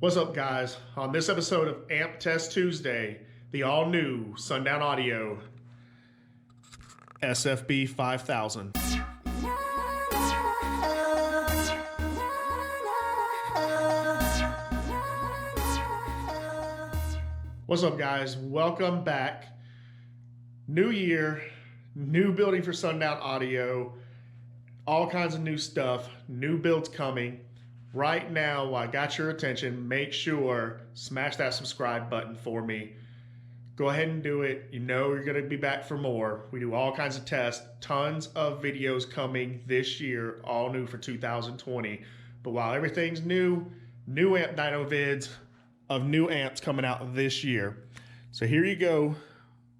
What's up, guys? On this episode of Amp Test Tuesday, the all-new Sundown Audio SFB-5000. What's up, guys? Welcome back. New year, new building for Sundown Audio, all kinds of new stuff, new builds coming. Right now, while I got your attention, make sure, smash that subscribe button for me. Go ahead and do it. You know you're going to be back for more. We do all kinds of tests, tons of videos coming this year, all new for 2020. But while everything's new amp dyno vids of new amps coming out this year. So here you go,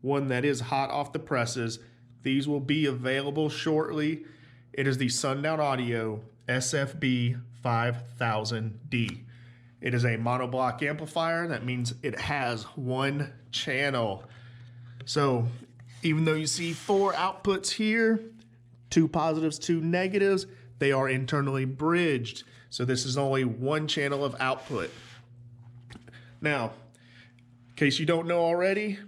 one that is hot off the presses. These will be available shortly. It is the Sundown Audio SFB-5000D. It is a monoblock amplifier. That means it has one channel. So even though you see 4 outputs here, 2 positives, 2 negatives, they are internally bridged. So this is only one channel of output. Now, in case you don't know already,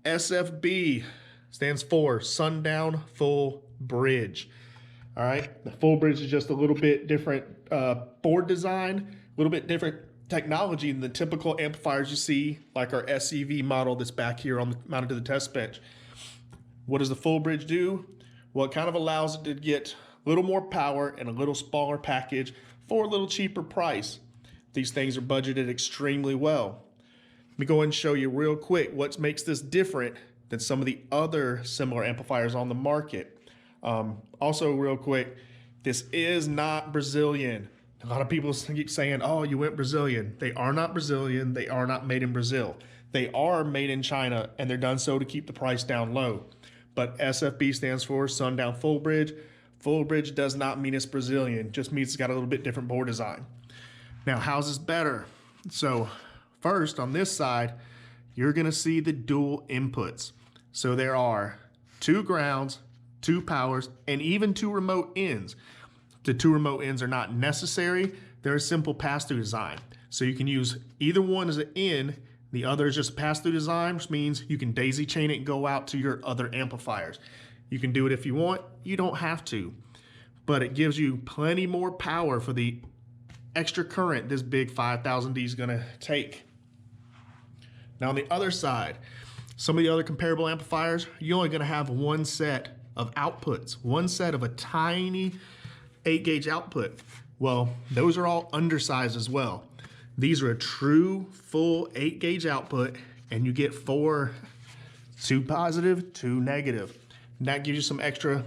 SFB stands for Sundown Full Bridge. All right, the full bridge is just a little bit different board design, a little bit different technology than the typical amplifiers you see, like our SEV model that's back here mounted to the test bench. What does the full bridge do? Well, it kind of allows it to get a little more power and a little smaller package for a little cheaper price. These things are budgeted extremely well. Let me go ahead and show you real quick what makes this different than some of the other similar amplifiers on the market. Also real quick, this is not Brazilian. A lot of people keep saying, oh, you went Brazilian. They are not Brazilian. They are not made in Brazil. They are made in China, and they're done so to keep the price down low. But SFB stands for Sundown Full Bridge. Full Bridge does not mean it's Brazilian. It just means it's got a little bit different board design. Now, how's this better? So first, on this side, you're going to see the dual inputs. So there are 2 grounds, 2 powers, and even 2 remote ends. The 2 remote ends are not necessary. They're a simple pass-through design. So you can use either one as an in, the other is just a pass-through design, which means you can daisy chain it and go out to your other amplifiers. You can do it if you want, you don't have to. But it gives you plenty more power for the extra current this big 5000D is gonna take. Now on the other side, some of the other comparable amplifiers, you're only gonna have one set of outputs, one set of a tiny 8-gauge output. Well, those are all undersized as well. These are a true full 8-gauge output, and you get 4, 2 positive, 2 negative. And that gives you some extra,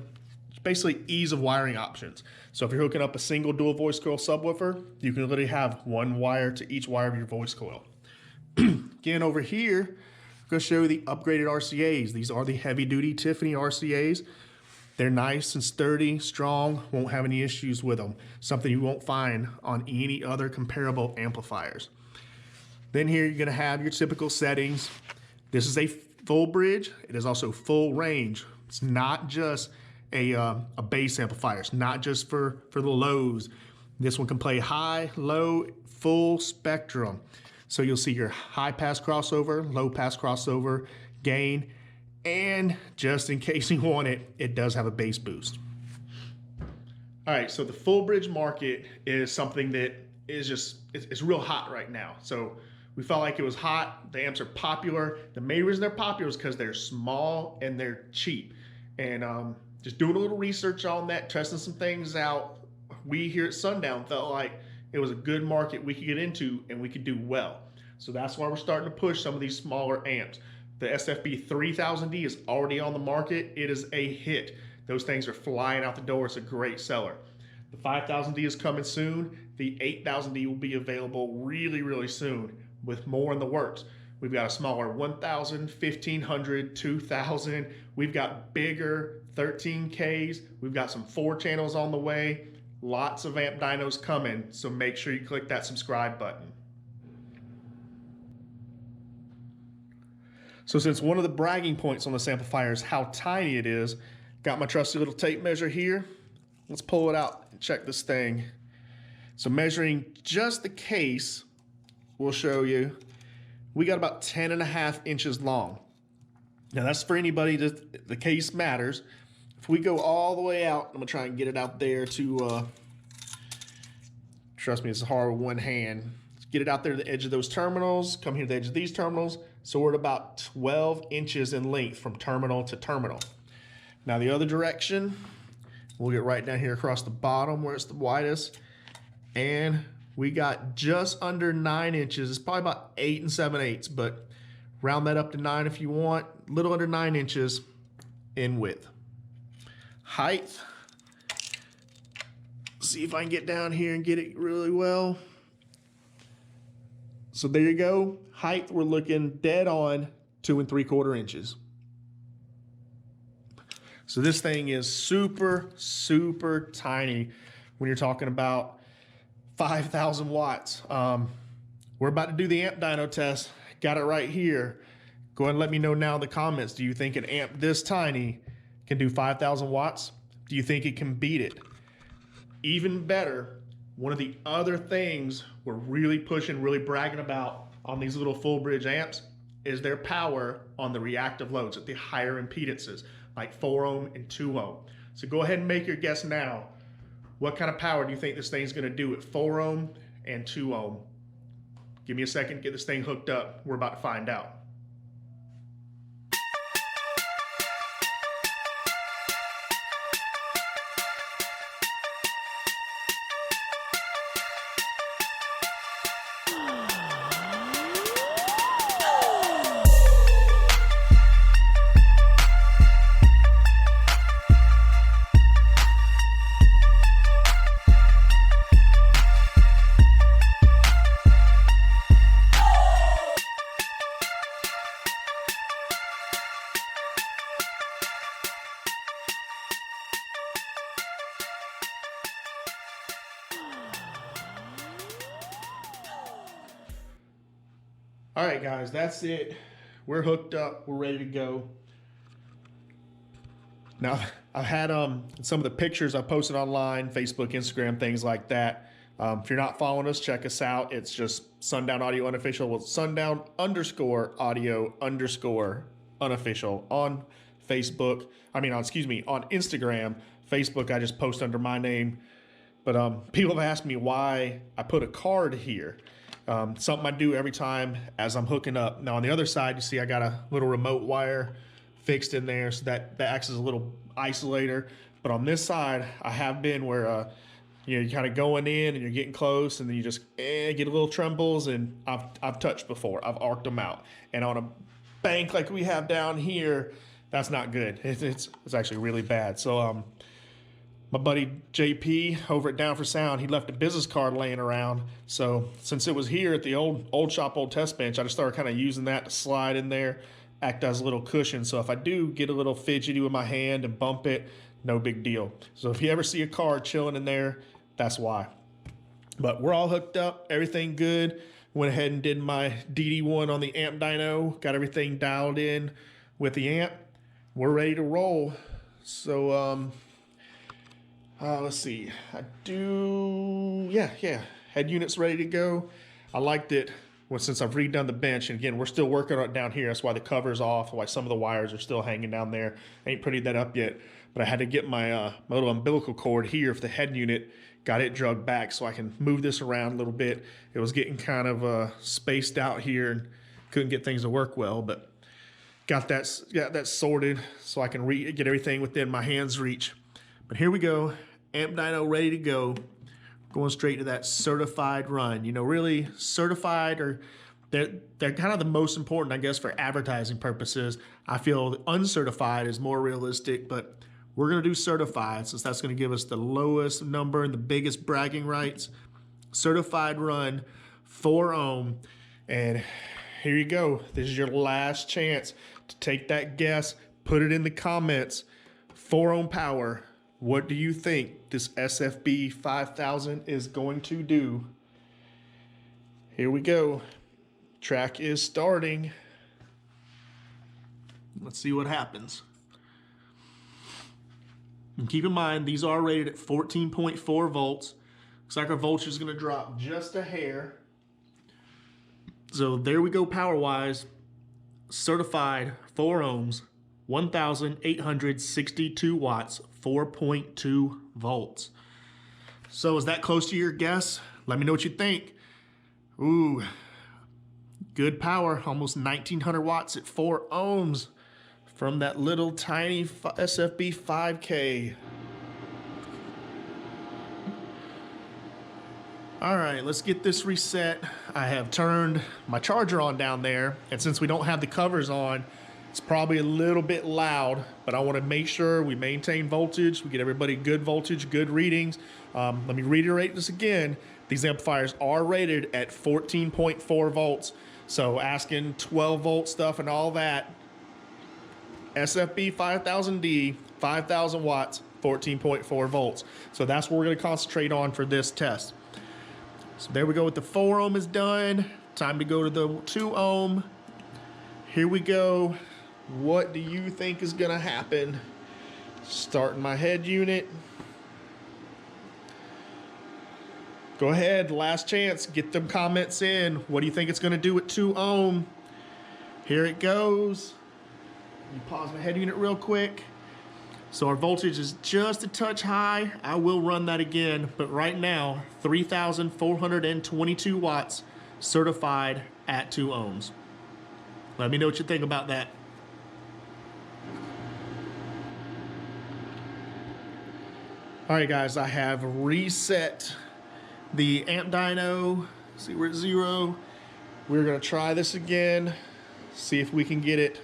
basically ease of wiring options. So if you're hooking up a single dual voice coil subwoofer, you can literally have 1 wire to each wire of your voice coil. Again, over here, I'm going to show you the upgraded RCAs. These are the heavy-duty Tiffany RCAs. They're nice and sturdy, strong, won't have any issues with them. Something you won't find on any other comparable amplifiers. Then here you're going to have your typical settings. This is a full bridge. It is also full range. It's not just a bass amplifier. It's not just for the lows. This one can play high, low, full spectrum. So you'll see your high pass crossover, low pass crossover, gain, and just in case you want it, it does have a bass boost. All right, so the full bridge market is something that is just, it's real hot right now. So we felt like it was hot. The amps are popular. The main reason they're popular is because they're small and they're cheap. And just doing a little research on that, testing some things out, we here at Sundown felt like it was a good market we could get into and we could do well. So that's why we're starting to push some of these smaller amps. The SFB-5000D is already on the market. It is a hit. Those things are flying out the door. It's a great seller. The 5000D is coming soon. The 8000D will be available really, really soon with more in the works. We've got a smaller 1000, 1500, 2000. We've got bigger 13Ks. We've got some 4 channels on the way. Lots of amp dynos coming, so make sure you click that subscribe button. So since one of the bragging points on this amplifier is how tiny it is, got my trusty little tape measure here. Let's pull it out and check this thing. So measuring just the case we'll show you. We got about 10.5 inches long. Now that's for anybody that the case matters. If we go all the way out, I'm gonna try and get it out there to, trust me, it's hard with one hand. Let's get it out there to the edge of those terminals, come here to the edge of these terminals. So we're at about 12 inches in length from terminal to terminal. Now the other direction, we'll get right down here across the bottom where it's the widest. And we got just under 9 inches. It's probably about 8 7/8, but round that up to 9 if you want. A little under 9 inches in width. Height. See if I can get down here and get it really well. So there you go. Height, we're looking dead on 2 3/4 inches. So this thing is super, super tiny when you're talking about 5,000 watts. We're about to do the amp dyno test. Got it right here. Go ahead and let me know now in the comments. Do you think an amp this tiny can do 5,000 watts? Do you think it can beat it? Even better, one of the other things we're really pushing, really bragging about on these little full bridge amps is their power on the reactive loads at the higher impedances, like 4 ohm and 2 ohm. So go ahead and make your guess now. What kind of power do you think this thing's gonna do at 4 ohm and 2 ohm? Give me a second to get this thing hooked up. We're about to find out. All right, guys, that's it. We're hooked up. We're ready to go. Now, I've had some of the pictures I posted online, Facebook, Instagram, things like that. If you're not following us, check us out. It's just Sundown Audio Unofficial with Sundown _audio _unofficial on Facebook. On Instagram. Facebook, I just post under my name. But people have asked me why I put a card here. Something I do every time as I'm hooking up. Now on the other side, you see I got a little remote wire fixed in there, so that acts as a little isolator. But on this side, I have been where you're kind of going in and you're getting close, and then you just get a little trembles. And I've touched before. I've arced them out. And on a bank like we have down here, that's not good. It's actually really bad. So my buddy JP over at Down for Sound, he left a business card laying around. So since it was here at the old shop, old test bench, I just started kind of using that to slide in there, act as a little cushion. So if I do get a little fidgety with my hand and bump it, no big deal. So if you ever see a card chilling in there, that's why. But we're all hooked up, everything good. Went ahead and did my DD1 on the amp dyno, got everything dialed in with the amp. We're ready to roll. So let's see. Head unit's ready to go. I liked it since I've redone the bench. And again, we're still working on it down here. That's why the cover's off, why some of the wires are still hanging down there. I ain't prettied that up yet. But I had to get my little umbilical cord here for the head unit. Got it drugged back so I can move this around a little bit. It was getting kind of spaced out here and couldn't get things to work well. But got that sorted so I can get everything within my hand's reach. But here we go. Amp dyno ready to go. Going straight to that certified run. You know, really certified, or they're kind of the most important, I guess, for advertising purposes. I feel uncertified is more realistic, but we're going to do certified since that's going to give us the lowest number and the biggest bragging rights. Certified run, 4 ohm. And here you go. This is your last chance to take that guess. Put it in the comments. 4 ohm power. What do you think this SFB-5000 is going to do? Here we go. Track is starting. Let's see what happens. And keep in mind, these are rated at 14.4 volts. Looks like our voltage is going to drop just a hair. So there we go, power-wise. Certified 4 ohms, 1,862 watts, 4.2 volts. So is that close to your guess? Let me know what you think. Ooh, good power, almost 1,900 watts at 4 ohms from that little tiny SFB-5000D. All right, let's get this reset. I have turned my charger on down there, and since we don't have the covers on, it's probably a little bit loud, but I want to make sure we maintain voltage, we get everybody good voltage, good readings. Let me reiterate this again. These amplifiers are rated at 14.4 volts. So asking 12 volt stuff and all that, SFB-5000D, 5,000 watts, 14.4 volts. So that's what we're going to concentrate on for this test. So there we go with the 4 ohm is done. Time to go to the 2 ohm. Here we go. What do you think is gonna happen? Starting my head unit. Go ahead, last chance, get them comments in. What do you think it's gonna do at 2 ohm? Here it goes. Let me pause my head unit real quick. So our voltage is just a touch high. I will run that again, but right now, 3,422 watts certified at 2 ohms. Let me know what you think about that. All right, guys, I have reset the amp dyno. See, we're at 0. We're gonna try this again, see if we can get it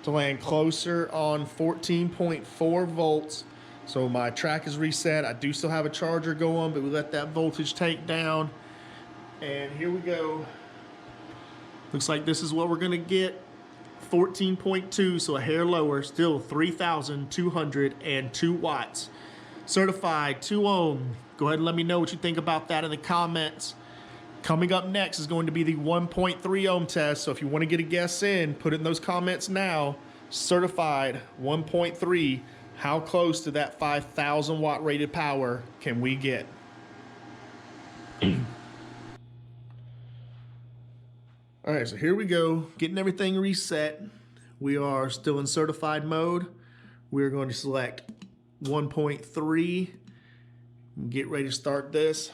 to land closer on 14.4 volts. So my track is reset. I do still have a charger going, but we let that voltage take down. And here we go. Looks like this is what we're gonna get. 14.2, so a hair lower, still 3,202 watts. Certified 2 ohm. Go ahead and let me know what you think about that in the comments. Coming up next is going to be the 1.3 ohm test. So if you want to get a guess in, put it in those comments now. Certified 1.3. How close to that 5,000 watt rated power can we get? All right, so here we go. Getting everything reset. We are still in certified mode. We're going to select 1.3. Get ready to start this.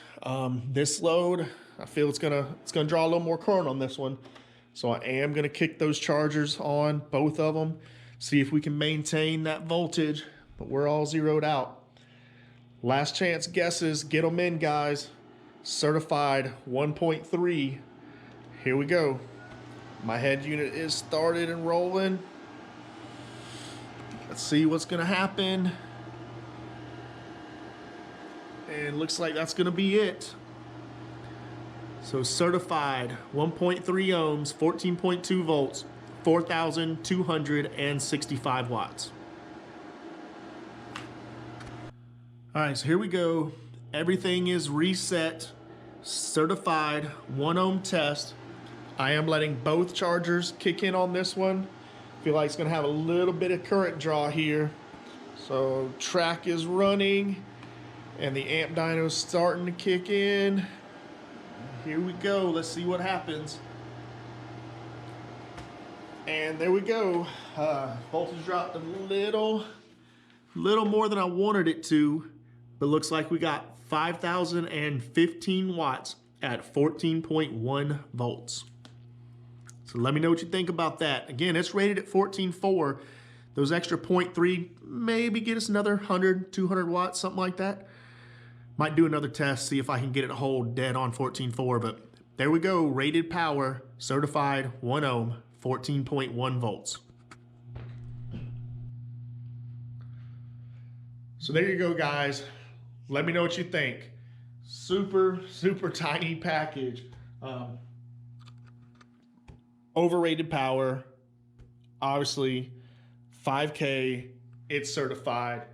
This load, I feel it's gonna draw a little more current on this one. So I am gonna kick those chargers on, both of them, see if we can maintain that voltage, but we're all zeroed out. Last chance guesses, get them in, guys. Certified 1.3. Here we go. My head unit is started and rolling. Let's see what's gonna happen. And looks like that's gonna be it. So certified 1.3 ohms, 14.2 volts, 4,265 watts. All right, so here we go. Everything is reset. Certified 1 ohm test. I am letting both chargers kick in on this one. Feel like it's gonna have a little bit of current draw here. So track is running and the amp dyno is starting to kick in. Here we go, let's see what happens. And there we go. Voltage dropped a little more than I wanted it to, but looks like we got 5,015 watts at 14.1 volts. So let me know what you think about that. Again, it's rated at 14.4. Those extra 0.3 maybe get us another 100, 200 watts, something like that. Might do another test, see if I can get it to hold dead on 14.4, but there we go. Rated power, certified 1 ohm, 14.1 volts. So there you go, guys. Let me know what you think. Super, super tiny package. Overrated power. Obviously, 5K, it's certified.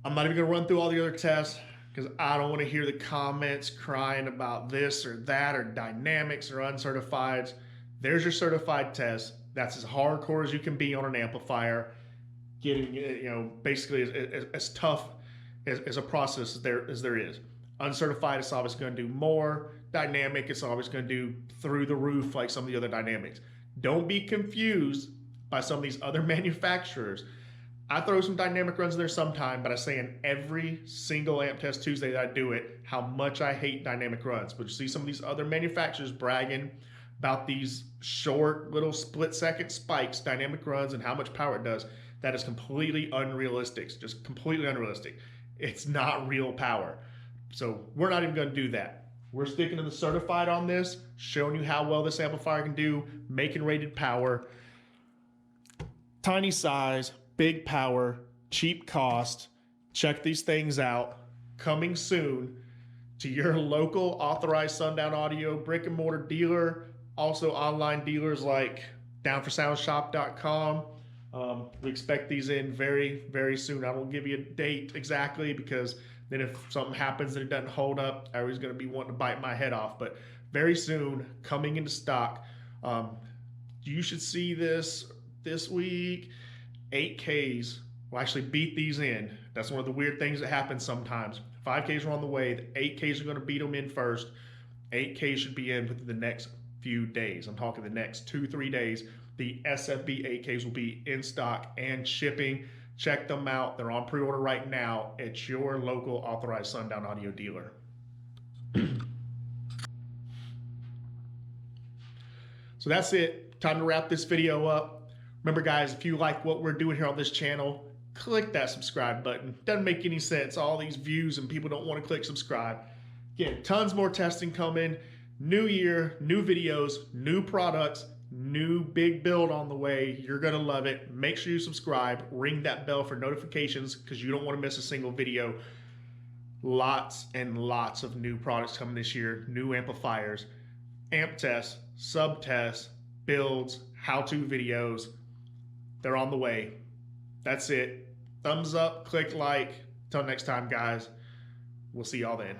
I'm not even gonna run through all the other tests because I don't want to hear the comments crying about this or that or dynamics or uncertifieds. There's your certified test. That's as hardcore as you can be on an amplifier. Getting, basically as tough as a process as there is. Uncertified, it's always going to do more. Dynamic, it's always going to do through the roof like some of the other dynamics. Don't be confused by some of these other manufacturers. I throw some dynamic runs in there sometime, but I say in every single Amp Test Tuesday that I do it, how much I hate dynamic runs. But you see some of these other manufacturers bragging about these short little split-second spikes, dynamic runs, and how much power it does. That is completely unrealistic, just completely unrealistic. It's not real power. So we're not even going to do that. We're sticking to the certified on this, showing you how well this amplifier can do, making rated power, tiny size, big power, cheap cost. Check these things out. Coming soon to your local authorized Sundown Audio brick and mortar dealer. Also online dealers like downforsoundshop.com. We expect these in very, very soon. I won't give you a date exactly because then if something happens and it doesn't hold up, everybody's going to be wanting to bite my head off. But very soon, coming into stock. You should see this week. 8Ks will actually beat these in. That's one of the weird things that happens sometimes. 5Ks are on the way. The 8Ks are going to beat them in first. 8Ks should be in within the next few days. I'm talking the next 2-3 days. The SFB 8Ks will be in stock and shipping. Check them out. They're on pre-order right now at your local authorized Sundown Audio dealer. So that's it. Time to wrap this video up. Remember, guys, if you like what we're doing here on this channel, click that subscribe button. Doesn't make any sense. All these views and people don't want to click subscribe. Again, tons more testing coming. New year, new videos, new products, new big build on the way. You're going to love it. Make sure you subscribe. Ring that bell for notifications because you don't want to miss a single video. Lots and lots of new products coming this year. New amplifiers, amp tests, sub tests, builds, how-to videos. They're on the way. That's it. Thumbs up, click like. Till next time, guys. We'll see y'all then.